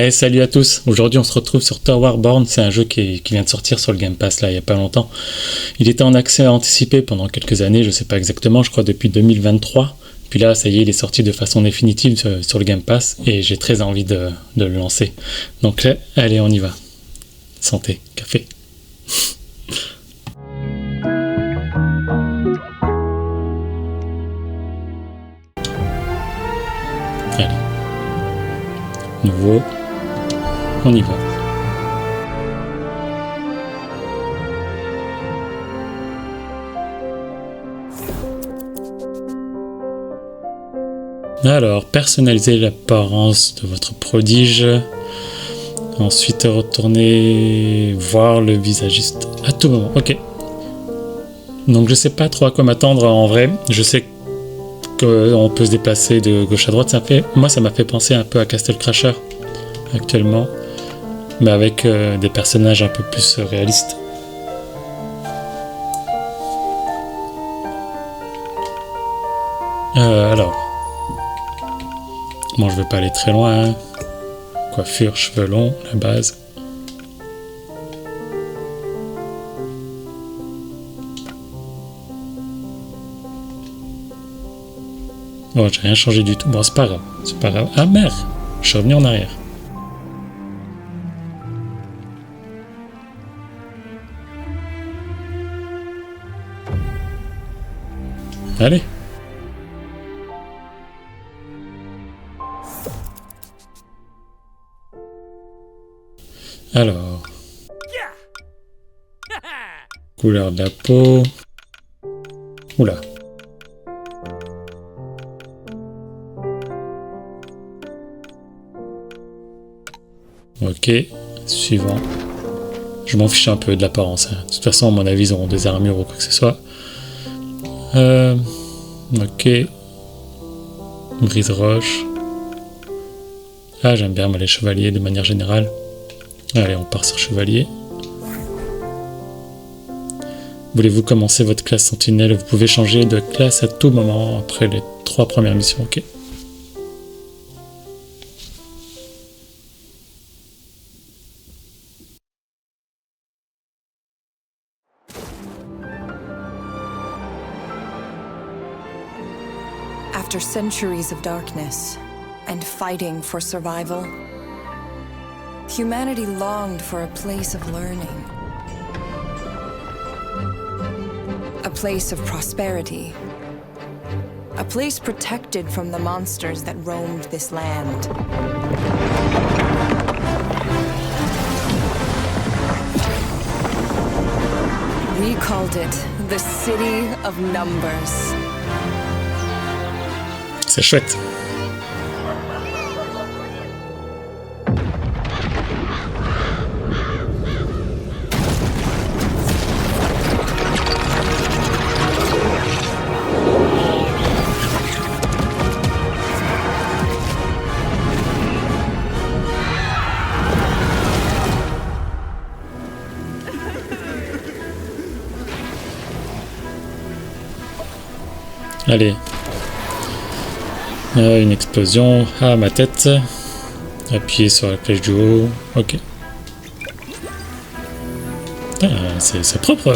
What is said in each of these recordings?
Hey, salut à tous. Aujourd'hui, on se retrouve sur Towerborn. C'est un jeu qui vient de sortir sur le Game Pass là, il y a pas longtemps. Il était en accès anticipé pendant quelques années, je sais pas exactement, je crois depuis 2023. Puis là, ça y est, il est sorti de façon définitive sur le Game Pass et j'ai très envie de le lancer. Donc là, allez, on y va. Santé, café. Allez. Nouveau. On y va. Alors, personnalisez l'apparence de votre prodige. Ensuite, retournez voir le visagiste à tout moment. Ok. Donc, je sais pas trop à quoi m'attendre en vrai. Je sais qu'on peut se déplacer de gauche à droite. Moi, ça m'a fait penser un peu à Castle Crasher actuellement, mais avec des personnages un peu plus réalistes. Alors, bon, je vais pas aller très loin. Hein. Coiffure, cheveux longs, la base. Bon, j'ai rien changé du tout. Bon, c'est pas grave. C'est pas grave. Ah merde, je suis revenu en arrière. Allez. Alors. Couleur de la peau. Oula. Ok. Suivant. Je m'en fiche un peu de l'apparence. Hein. De toute façon, à mon avis, ils auront des armures ou quoi que ce soit. Ok. Brise roche. Ah, j'aime bien les chevaliers de manière générale. Allez, on part sur chevalier. Voulez-vous commencer votre classe sentinelle? Vous pouvez changer de classe à tout moment après les 3 premières missions. Ok. After centuries of darkness and fighting for survival, humanity longed for a place of learning. A place of prosperity. A place protected from the monsters that roamed this land. We called it the City of Numbers. C'est chouette. Allez. Une explosion. Ah, ma tête. Appuyez sur la flèche du haut. Ok. Ah, c'est propre.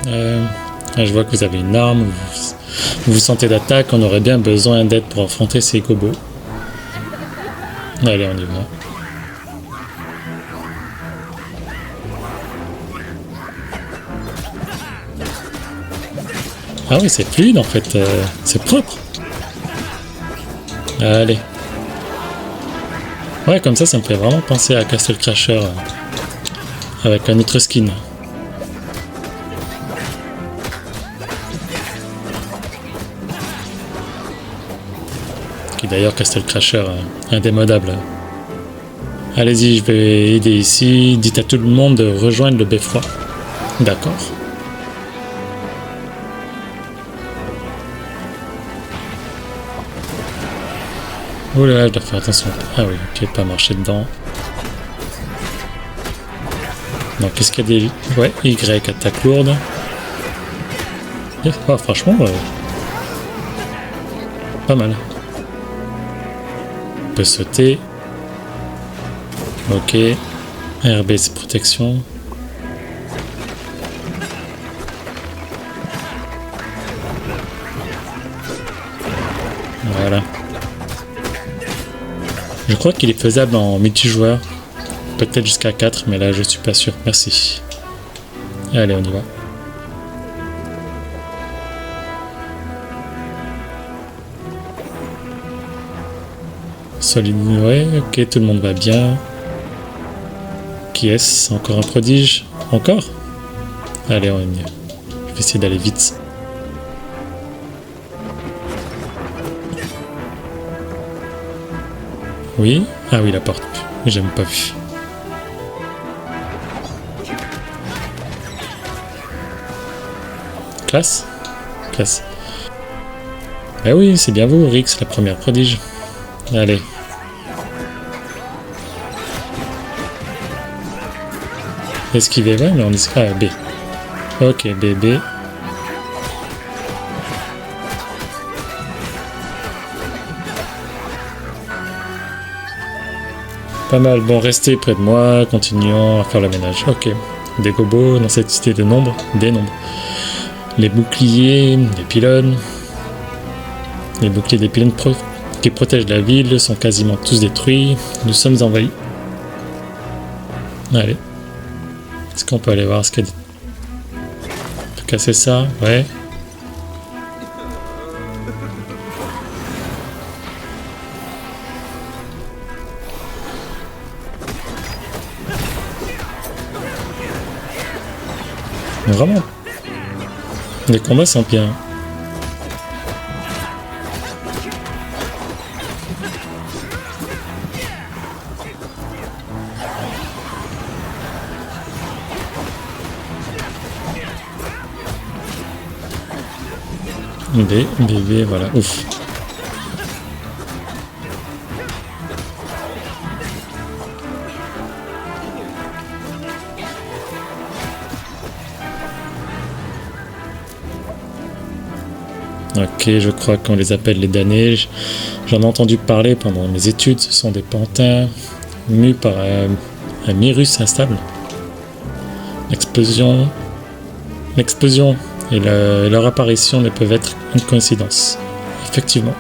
Je vois que vous avez une arme. Vous vous sentez d'attaque. On aurait bien besoin d'aide pour affronter ces gobos. Allez, on y va. Ah oui, c'est fluide en fait, c'est propre. Allez. Ouais, comme ça me fait vraiment penser à Castle Crasher avec un autre skin. Qui d'ailleurs Castle Crasher indémodable. Allez-y, je vais aider ici. Dites à tout le monde de rejoindre le beffroi. D'accord. Oh là là, je dois faire attention. Ah oui, ok, pas marcher dedans. Donc, qu'est-ce qu'il y a des... Ouais, Y, attaque lourde. Oh, franchement, pas mal. peut sauter. Ok. RB, c'est protection. Voilà. Je crois qu'il est faisable en multijoueur. Peut-être jusqu'à 4, mais là je suis pas sûr. Merci. Allez, on y va. Solide, ouais, ok, tout le monde va bien. Qui est-ce? Encore un prodige? Encore? Allez, on est mieux. Je vais essayer d'aller vite. Oui? Ah oui, la porte. J'ai même pas vu. Classe? Classe. Ah oui, c'est bien vous, Rix, la première prodige. Allez. Esquiver, ouais, mais on est... Ah, B. Ok, B. Pas mal. Bon, restez près de moi, continuons à faire le ménage. Ok. Des gobos dans cette cité de nombres, des nombres. Les boucliers, les pylônes. Les boucliers des pylônes qui protègent la ville sont quasiment tous détruits. Nous sommes envahis. Allez. Est-ce qu'on peut aller voir ce qu'il y a? On peut casser ça? Ouais. Vraiment. Les combats sont bien. B, voilà, ouf. Ok, je crois qu'on les appelle les damnés. J'en ai entendu parler pendant mes études. Ce sont des pantins mus par un virus instable. L'explosion et leur apparition ne peuvent être une coïncidence. Effectivement.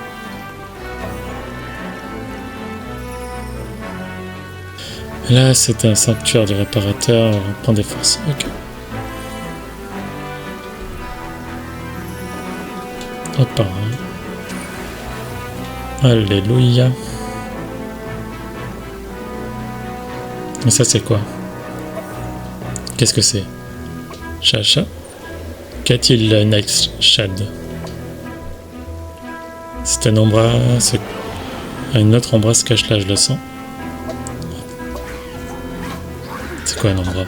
Là, c'est un sanctuaire du réparateur. On prend des forces. Ok. Hop. Alléluia. Mais ça, c'est quoi? Qu'est-ce que c'est? Chacha? Qu'a-t-il, Nightshade? C'est un ombra. Un autre ombra se cache là, je le sens. C'est quoi un ombra?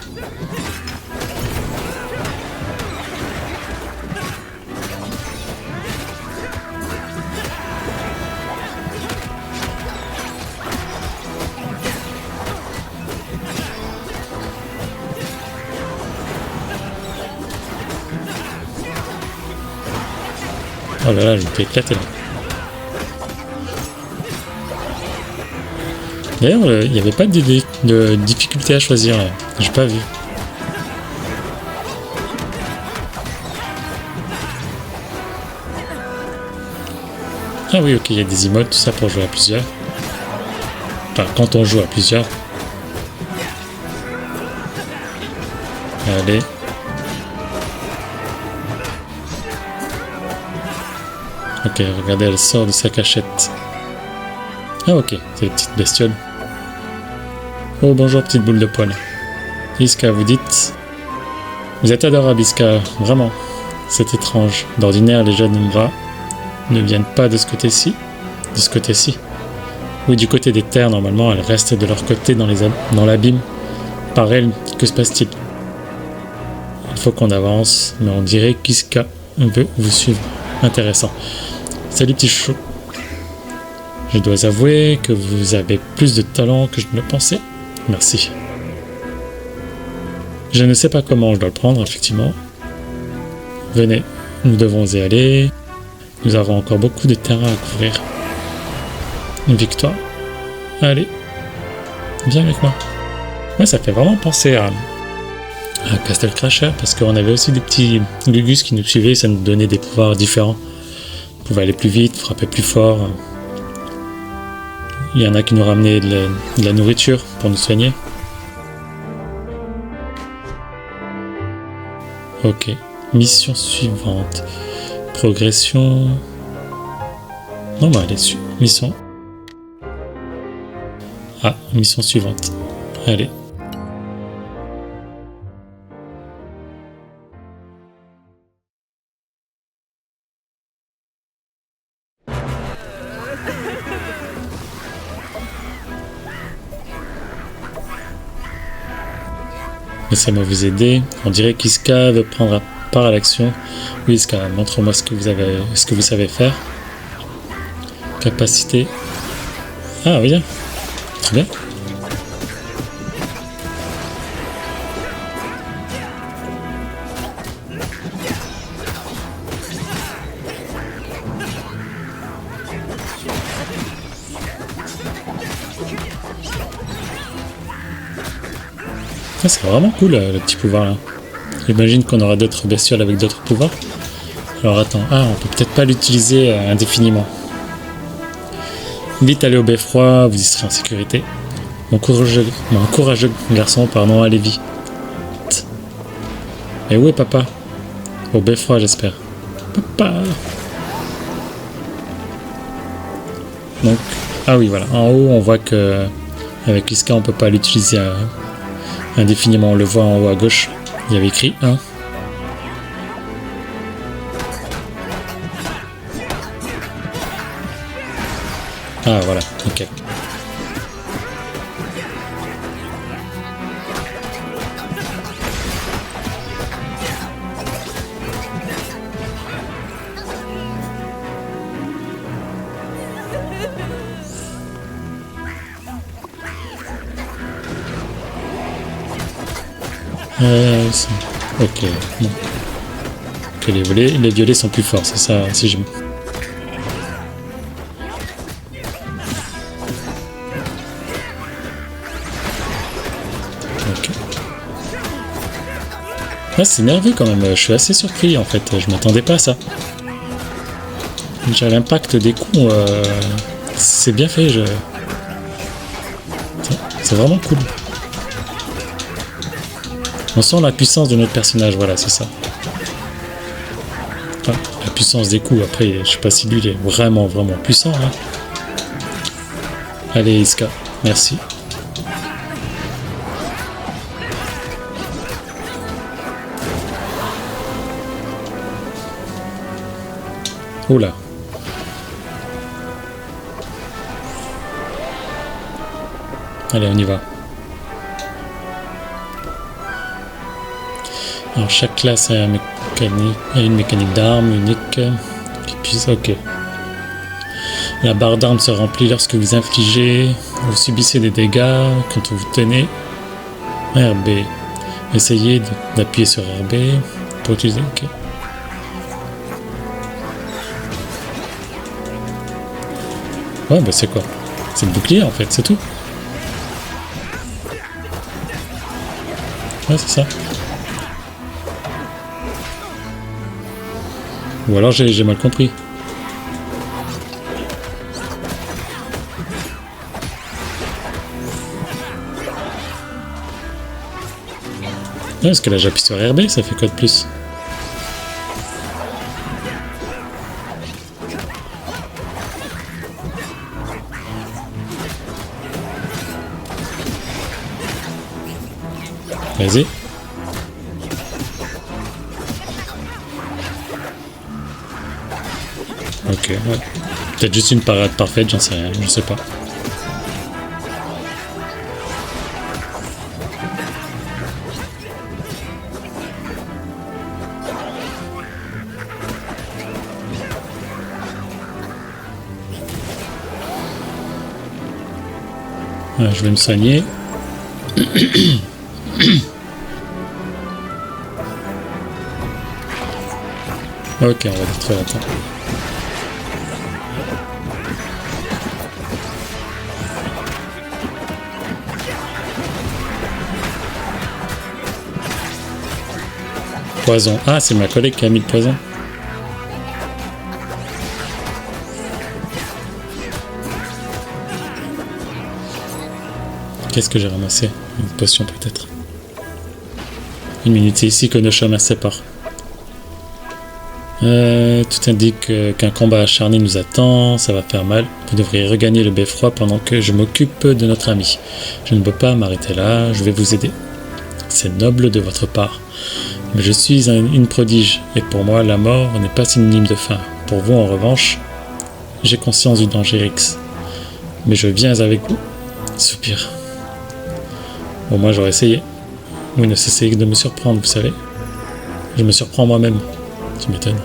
Oh là là, je m'étais éclaté là. D'ailleurs, il n'y avait pas de difficulté à choisir là. J'ai pas vu. Ah oui, ok, il y a des emotes, tout ça pour jouer à plusieurs. Enfin, quand on joue à plusieurs. Allez. Ok, regardez, elle sort de sa cachette. Ah ok, c'est les petites bestioles. Oh bonjour petite boule de poil. Iska, vous dites... Vous êtes adorable Iska, vraiment. C'est étrange. D'ordinaire, les jeunes Umbra ne viennent pas de ce côté-ci. De ce côté-ci. Oui, du côté des terres, normalement, elles restent de leur côté dans l'abîme. Par elles, que se passe-t-il? Il faut qu'on avance, mais on dirait qu'Iska veut vous suivre. Intéressant. Salut petit chou. Je dois avouer que vous avez plus de talent que je ne le pensais. Merci. Je ne sais pas comment je dois le prendre, effectivement. Venez, nous devons y aller. Nous avons encore beaucoup de terrain à couvrir. Une victoire. Allez, viens avec moi. Ouais, ça fait vraiment penser à Castle Crasher, parce qu'on avait aussi des petits Gugus qui nous suivaient, ça nous donnait des pouvoirs différents. On pouvait aller plus vite, frapper plus fort. Il y en a qui nous ramenaient de la nourriture pour nous soigner. Ok, mission suivante. Progression... Non, bah allez, mission... Ah, mission suivante. Allez. Laissez-moi vous aider. On dirait qu'Iska veut prendre part à l'action. Oui, Iska, montre-moi ce que vous savez faire. Capacité. Ah, oui. Très bien. Ah, c'est vraiment cool le petit pouvoir là. J'imagine qu'on aura d'autres bestioles avec d'autres pouvoirs. Alors attends, on peut peut-être pas l'utiliser indéfiniment. Vite aller au beffroi, vous y serez en sécurité. Mon courageux garçon, pardon, allez vite. Et où est papa? Au beffroi, j'espère. Papa. Donc, ah oui, voilà. En haut, on voit que avec Iska, on peut pas l'utiliser indéfiniment. On le voit en haut à gauche. Il y avait écrit 1. Ah voilà, ok. Ok. Bon. Ok, les violets sont plus forts, c'est ça, si je... Ok. Ah, c'est nerveux quand même, je suis assez surpris en fait, je m'attendais pas à ça. Déjà l'impact des coups, c'est bien fait, c'est vraiment cool. On sent la puissance de notre personnage, voilà, c'est ça. Enfin, la puissance des coups, après, je sais pas si lui il est vraiment puissant. Hein. Allez, Iska, merci. Oula. Allez, on y va. Alors chaque classe a une mécanique d'arme unique qui puisse... Ok. La barre d'armes se remplit lorsque vous vous subissez des dégâts quand vous tenez RB. Essayez d'appuyer sur RB pour utiliser... Ok. Ouais, bah c'est quoi? C'est le bouclier en fait, c'est tout. Ouais, c'est ça. Ou alors j'ai mal compris. Ouais, parce que là j'appuie sur RB, ça fait quoi de plus? Vas-y. Ok, ouais. Peut-être juste une parade parfaite, j'en sais rien, je sais pas. Ouais, je vais me soigner. Ok, on va détruire la table. poison. Ah, c'est ma collègue qui a mis le poison. Qu'est-ce que j'ai ramassé? Une potion peut-être. Une minute, c'est ici que nos chemins se séparent. Tout indique qu'un combat acharné nous attend, ça va faire mal. Vous devriez regagner le beffroi pendant que je m'occupe de notre ami. Je ne peux pas m'arrêter là, je vais vous aider. C'est noble de votre part. Mais je suis une prodige, et pour moi, la mort n'est pas synonyme de fin. Pour vous, en revanche, j'ai conscience du danger X. Mais je viens avec vous. Soupir. Au moins, j'aurais essayé. Vous ne cessez de me surprendre, vous savez. Je me surprends moi-même. Tu m'étonnes.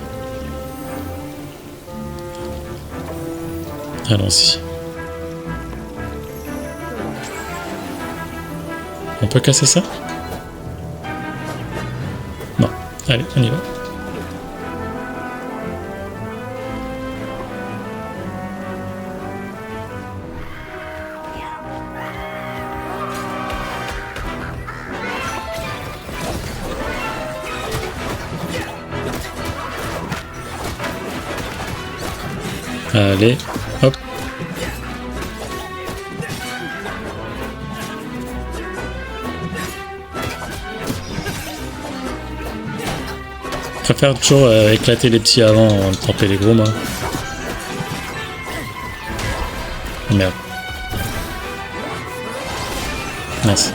Allons-y. On peut casser ça? Non. Allez, on y va. Allez, hop. Je préfère toujours éclater les petits avant de tremper les gros, moi. Merde. Mince.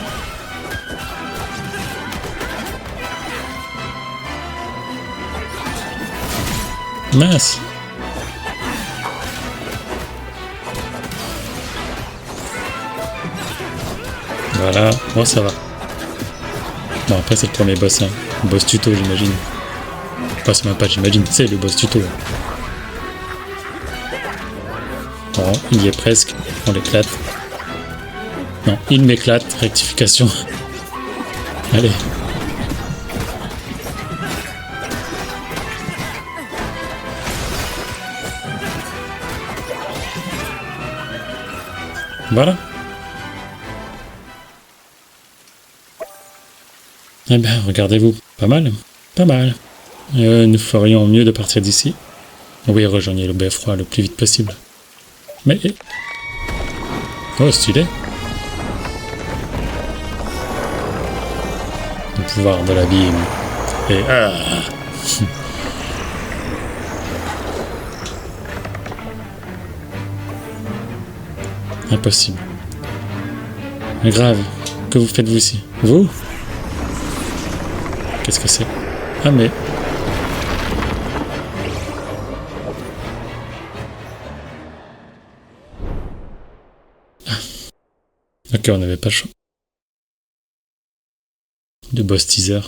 Mince. Voilà, bon ça va. Bon après c'est le premier boss, hein. Boss tuto j'imagine. Enfin c'est même pas j'imagine, c'est le boss tuto. Bon, il y est presque, on l'éclate. Non, il m'éclate, rectification. Allez. Voilà. Eh bien, regardez-vous, pas mal, pas mal. Nous ferions mieux de partir d'ici. Oui, rejoignez le beffroi le plus vite possible. Mais... Oh, stylé. Le pouvoir de l'abîme. Et... Ah. Impossible. Mais grave, que vous faites-vous ici? Vous? Qu'est-ce que c'est? Ah mais... Ah. Ok, on n'avait pas le choix. Le boss teaser.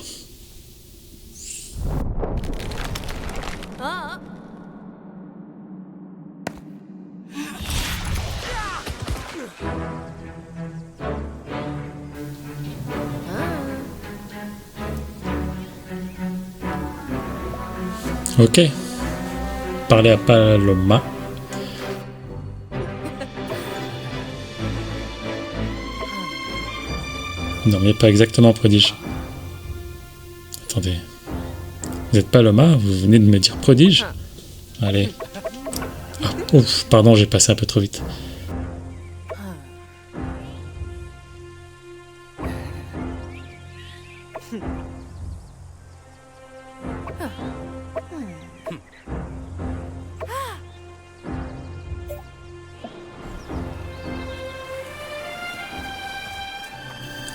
Ok. Parler à Paloma. Non, mais pas exactement prodige. Attendez. Vous êtes Paloma? Vous venez de me dire prodige? Allez. Ah, ouf, pardon, j'ai passé un peu trop vite.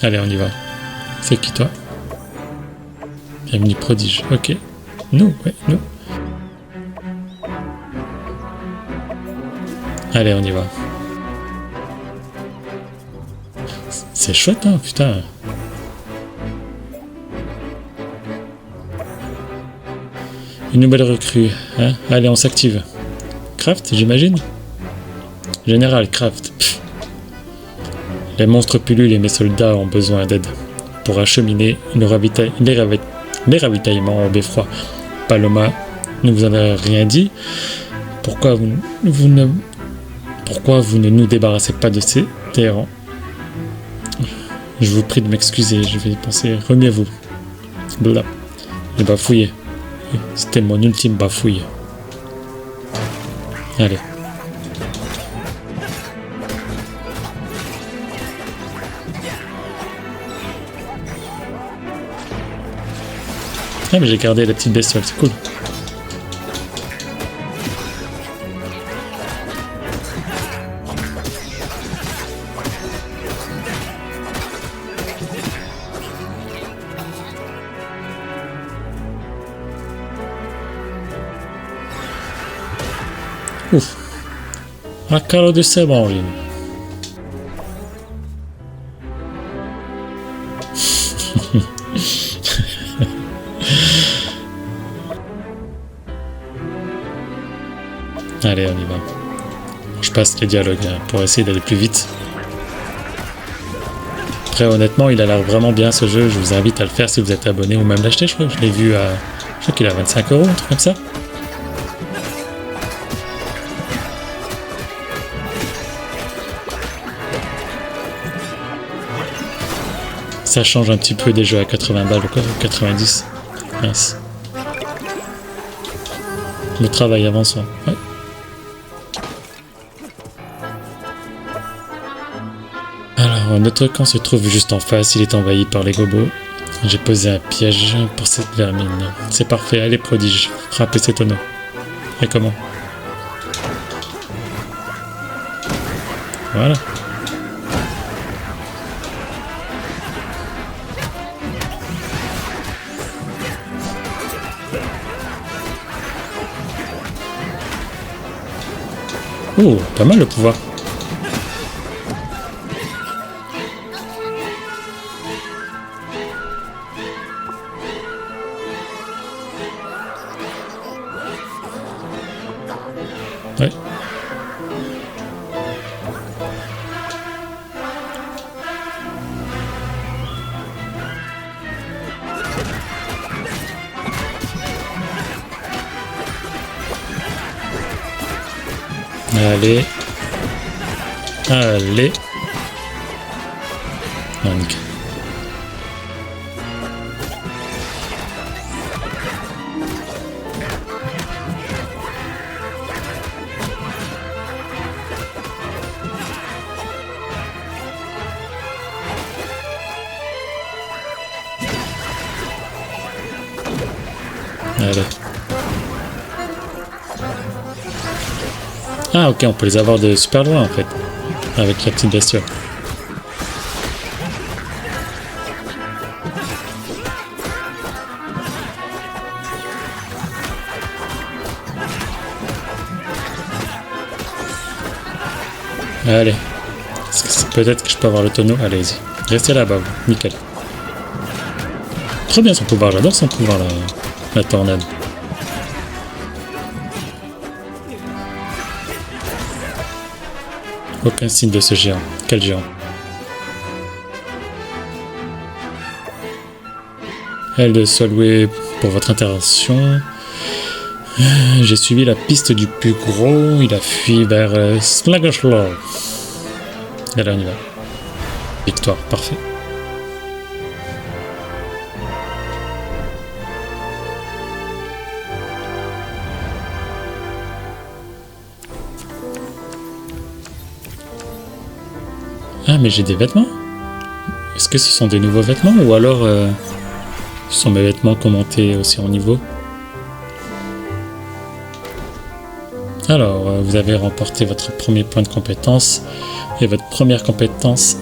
Allez, on y va. C'est qui toi? Bienvenue prodige. Ok. Nous, ouais, nous. Allez, on y va. C'est chouette, hein, putain. Une nouvelle recrue, hein? Allez, on s'active. Craft, j'imagine? Général Craft. Pff. Les monstres pullulent et mes soldats ont besoin d'aide pour acheminer les ravitaillements au beffroi. Paloma ne vous en a rien dit. Pourquoi vous ne nous débarrassez pas de ces terrans? Je vous prie de m'excuser, je vais y penser. Remis à vous. Blabla. J'ai bafouillé. C'était mon ultime bafouille. Allez. Ah mais j'ai gardé la petite bestiole, c'est cool. Ouf. Un carreau de sable en ligne. Allez, on y va. Je passe les dialogues hein, pour essayer d'aller plus vite. Après, honnêtement, il a l'air vraiment bien ce jeu. Je vous invite à le faire si vous êtes abonné ou même l'acheter. Je crois que je l'ai vu à. Je crois qu'il est à 25 €, un truc comme ça. Ça change un petit peu des jeux à 80 balles ou quoi, 90. Mince. Le travail avance, ouais. Alors, notre camp se trouve juste en face, il est envahi par les gobos. J'ai posé un piège pour cette vermine. C'est parfait, allez prodige, frappez ces tonneaux. Et comment? Voilà. Oh, pas mal le pouvoir. Ouais. Allez. Allez. Ah, nickel. Allez. Ah ok, on peut les avoir de super loin en fait, avec la petite bestiole. Allez. Peut-être que je peux avoir le tonneau. Allez-y. Restez là-bas, nickel. Très bien son pouvoir, j'adore son pouvoir, la tornade. Aucun signe de ce géant. Quel géant? Elle soit louée pour votre intervention. J'ai suivi la piste du plus gros. Il a fui vers Sluggishlaw. Et là on y va. Victoire, parfait. Ah mais j'ai des vêtements? Est-ce que ce sont des nouveaux vêtements ou alors ce sont mes vêtements qui ont monté aussi en niveau? Alors vous avez remporté votre premier point de compétence et votre première compétence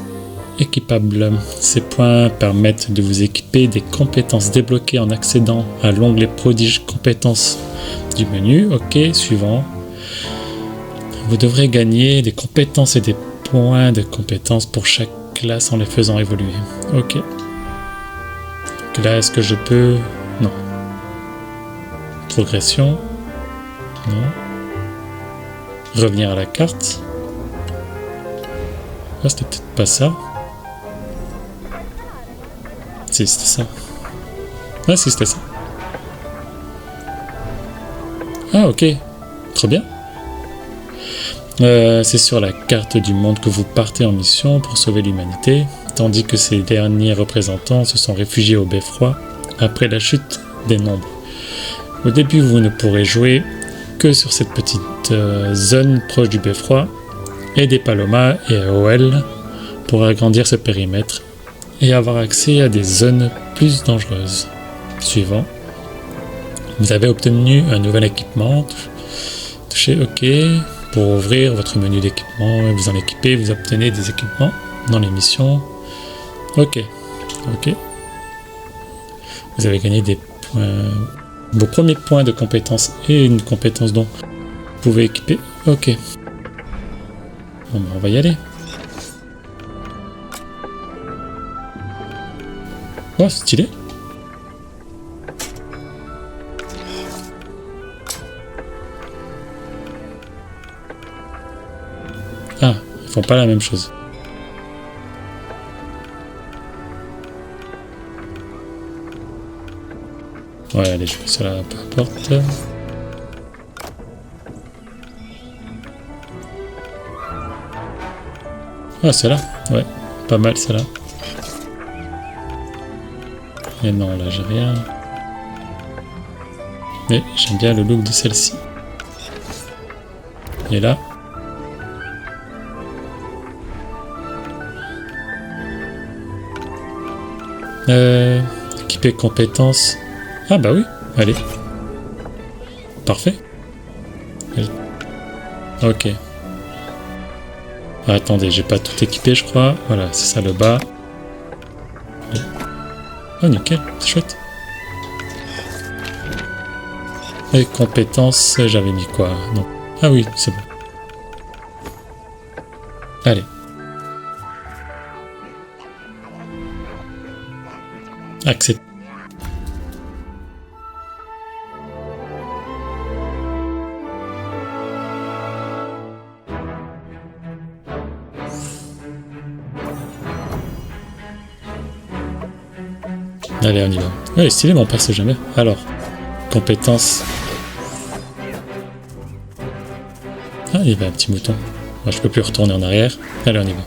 équipable. Ces points permettent de vous équiper des compétences débloquées en accédant à l'onglet prodige compétences du menu. Ok, suivant. Vous devrez gagner des compétences et des points de compétences pour chaque classe en les faisant évoluer. Ok. Donc là, est-ce que je peux... Non. Progression. Non. Revenir à la carte. Ah, c'était peut-être pas ça. Si, c'était ça. Ah, si, c'était ça. Ah, ok. Trop bien. C'est sur la carte du monde que vous partez en mission pour sauver l'humanité, tandis que ces derniers représentants se sont réfugiés au beffroi après la chute des nombres. Au début, vous ne pourrez jouer que sur cette petite zone proche du beffroi et des palomas et AOL pour agrandir ce périmètre et avoir accès à des zones plus dangereuses. Suivant. Vous avez obtenu un nouvel équipement. Touchez OK. Pour ouvrir votre menu d'équipement, vous en équipez, vous obtenez des équipements dans les missions. OK. Vous avez gagné des points, vos premiers points de compétence et une compétence dont vous pouvez équiper. OK. Bon, on va y aller. Oh, stylé. Ah, ils font pas la même chose. Ouais, allez, je vais sur la porte. Ah, celle-là. Ouais, pas mal celle-là. Mais non, là, j'ai rien. Mais j'aime bien le look de celle-ci. Et là. Équiper compétences. Ah bah oui, allez. Parfait. Ok. Ah, attendez, j'ai pas tout équipé, je crois. Voilà, c'est ça le bas. Oh, nickel, c'est chouette. Et compétences, j'avais mis quoi? Non. Ah oui, c'est bon. Allez. Accepte. Allez, on y va. Ouais, stylé mon perso, jamais. Alors, compétences. Ah, il y avait un petit mouton. Moi, je peux plus retourner en arrière. Allez, on y va.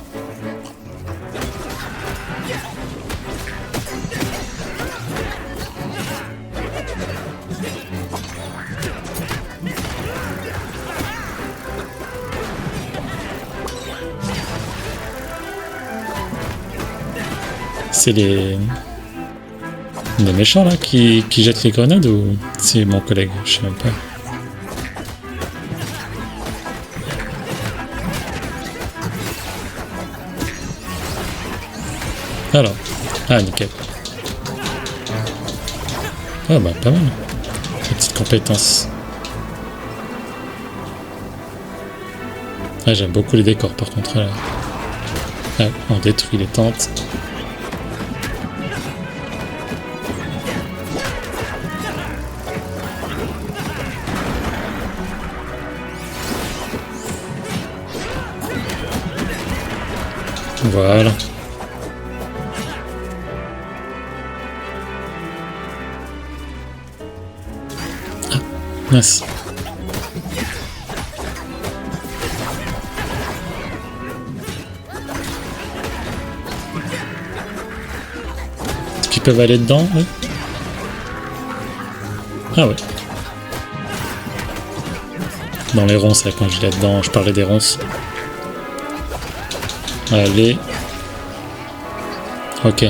C'est les méchants là qui jettent les grenades ou c'est mon collègue? Je sais même pas. Alors, ah nickel. Ah bah pas mal. La petite compétence. Ah j'aime beaucoup les décors par contre là. Ah, on détruit les tentes. Voilà. Ah, mince. Est-ce qu'ils peuvent aller dedans, oui? Ah ouais. Dans les ronces, là, quand je dis là-dedans, je parlais des ronces. Allez. Ok.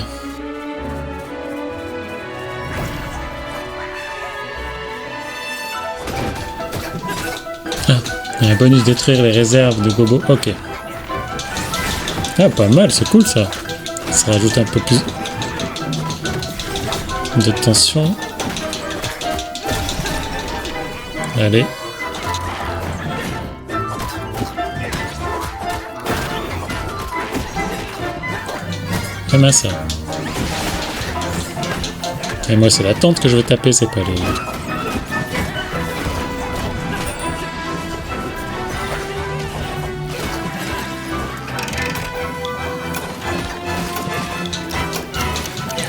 Ah, il y a un bonus détruire les réserves de Gobo. Ok. Ah, pas mal, c'est cool ça. Ça rajoute un peu plus de tension. Allez. Ah mince. Et moi c'est la tente que je veux taper, c'est pas les...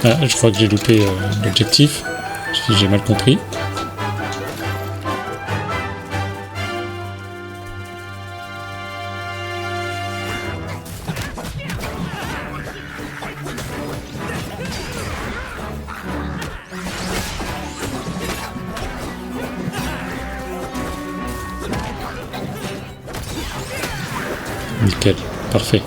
Ah, je crois que j'ai loupé l'objectif. J'ai mal compris. Nickel, parfait.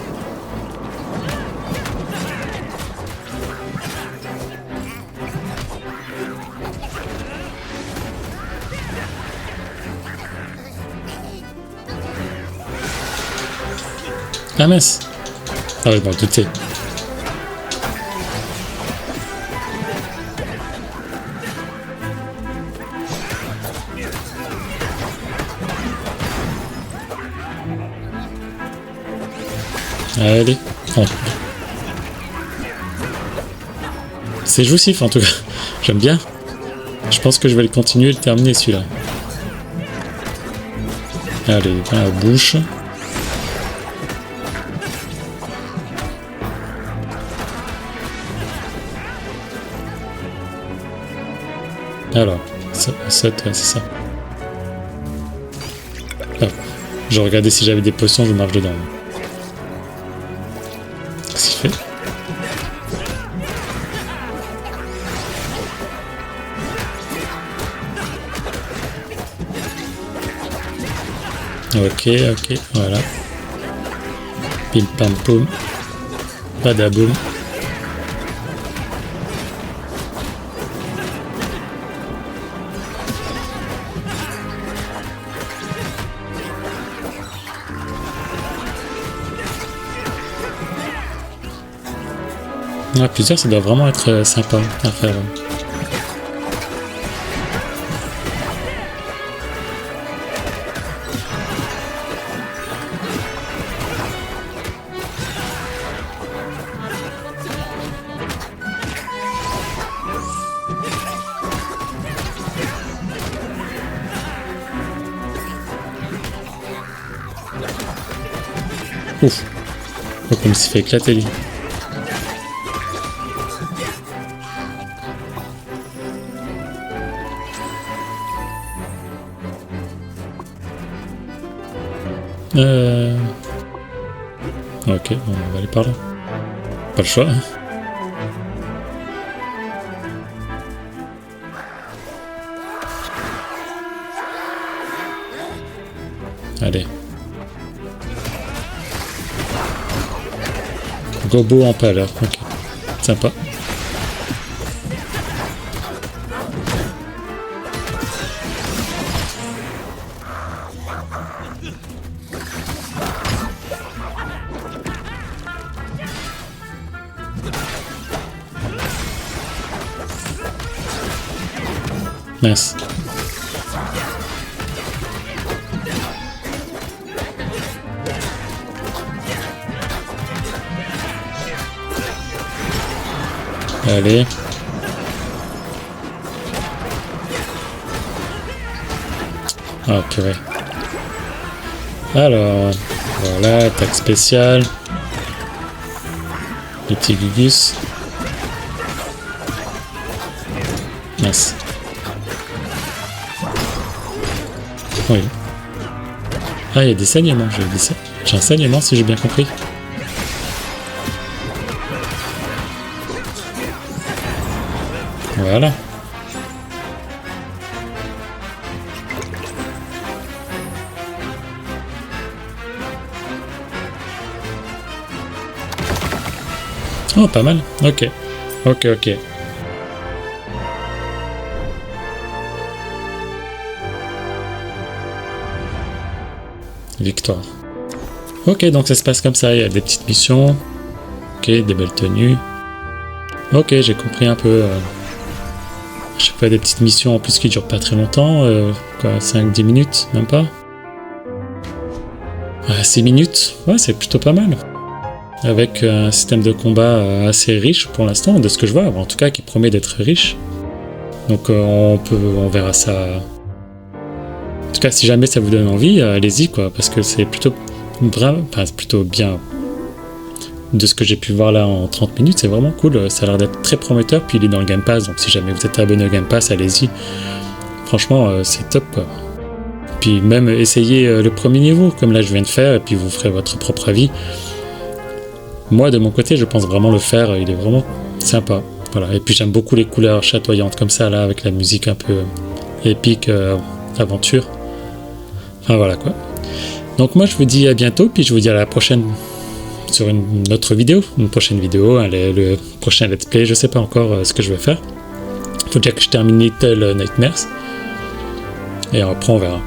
Ah mince! Ah ouais, je m'en doutais. Allez. Oh. C'est jouissif en tout cas. J'aime bien. Je pense que je vais le continuer et le terminer celui-là. Allez, dans la bouche. Alors, ça, ouais, c'est ça. Ah, je regardais si j'avais des potions, je marche dedans. Qu'est-ce qu'il fait? Ok, ok, voilà. Pim pam poum. Badaboum. Ah, plusieurs, ça doit vraiment être sympa à faire. Ouf. Oh, comme il s'est fait éclater lui. Ok, bon, on va aller par là. Pas le choix. Hein. Allez. Gobo en pâleur, ok. Sympa. Mince. Allez. Ah, purée. Alors, voilà, attaque spéciale. Le petit Gugus. Mince. Oui. Ah, il y a des saignements, j'ai un saignement si j'ai bien compris. Voilà. Oh, pas mal. Ok. Ok, ok. Victoire. Ok, donc ça se passe comme ça. Il y a des petites missions. Ok, des belles tenues. Ok, j'ai compris un peu. Je sais pas, des petites missions en plus qui durent pas très longtemps. Quoi, 5-10 minutes, même pas. 6 minutes. Ouais, c'est plutôt pas mal. Avec un système de combat assez riche pour l'instant, de ce que je vois. En tout cas, qui promet d'être riche. Donc on verra ça. En tout cas, si jamais ça vous donne envie, allez-y quoi, parce que c'est plutôt plutôt bien. De ce que j'ai pu voir là en 30 minutes, c'est vraiment cool. Ça a l'air d'être très prometteur. Puis il est dans le Game Pass, donc si jamais vous êtes abonné au Game Pass, allez-y. Franchement, c'est top quoi. Puis même essayez le premier niveau, comme là je viens de faire, et puis vous ferez votre propre avis. Moi, de mon côté, je pense vraiment le faire. Il est vraiment sympa. Voilà. Et puis j'aime beaucoup les couleurs chatoyantes comme ça, là, avec la musique un peu épique, aventure. Enfin voilà quoi. Donc moi je vous dis à bientôt, puis je vous dis à la prochaine sur une autre vidéo, le prochain let's play, je sais pas encore ce que je vais faire. Faut déjà que je termine Little Nightmares. Et après on verra.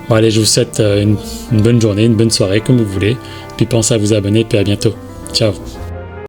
Bon allez, je vous souhaite une bonne journée, une bonne soirée, comme vous voulez. Puis pensez à vous abonner, puis à bientôt. Ciao.